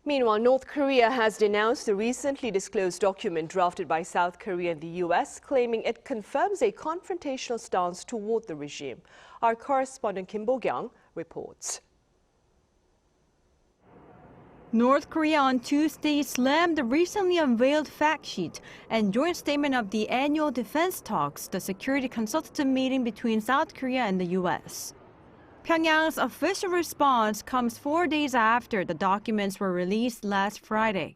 Meanwhile, North Korea has denounced the recently disclosed document drafted by South Korea and the U.S., claiming it confirms a confrontational stance toward the regime. Our correspondent Kim Bo-kyoung reports. North Korea on Tuesday slammed the recently unveiled fact sheet and joint statement of the annual defense talks, the Security Consultative Meeting between South Korea and the U.S. Pyongyang's official response comes 4 days after the documents were released last Friday,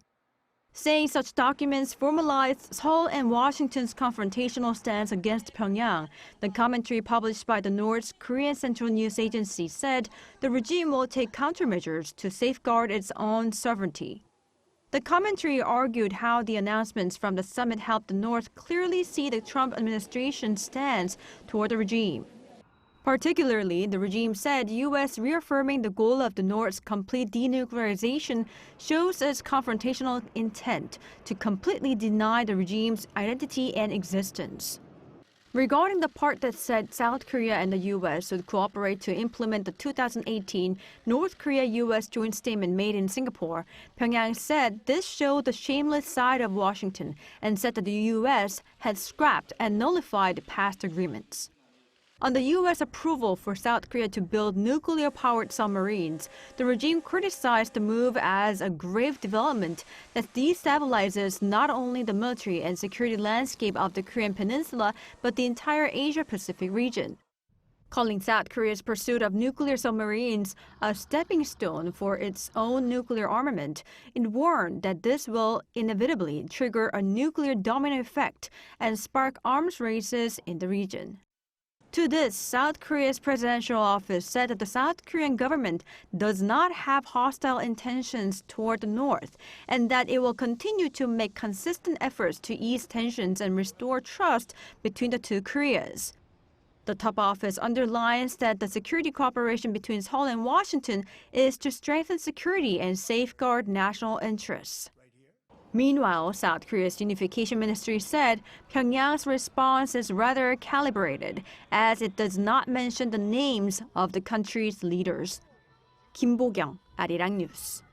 saying such documents formalized Seoul and Washington's confrontational stance against Pyongyang. The commentary published by the North's Korean Central News Agency said the regime will take countermeasures to safeguard its own sovereignty. The commentary argued how the announcements from the summit helped the North clearly see the Trump administration's stance toward the regime. Particularly, the regime said U.S. reaffirming the goal of the North's complete denuclearization shows its confrontational intent to completely deny the regime's identity and existence. Regarding the part that said South Korea and the U.S. would cooperate to implement the 2018 North Korea-U.S. joint statement made in Singapore, Pyongyang said this showed the shameless side of Washington and said that the U.S. had scrapped and nullified past agreements. On the U.S. approval for South Korea to build nuclear-powered submarines, the regime criticized the move as a grave development that destabilizes not only the military and security landscape of the Korean peninsula, but the entire Asia-Pacific region. Calling South Korea's pursuit of nuclear submarines a stepping stone for its own nuclear armament, it warned that this will inevitably trigger a nuclear domino effect and spark arms races in the region. To this, South Korea's presidential office said that the South Korean government does not have hostile intentions toward the North and that it will continue to make consistent efforts to ease tensions and restore trust between the two Koreas. The top office underlines that the security cooperation between Seoul and Washington is to strengthen security and safeguard national interests. Meanwhile, South Korea's unification ministry said Pyongyang's response is rather calibrated, as it does not mention the names of the country's leaders. Kim Bo-kyoung, Arirang News.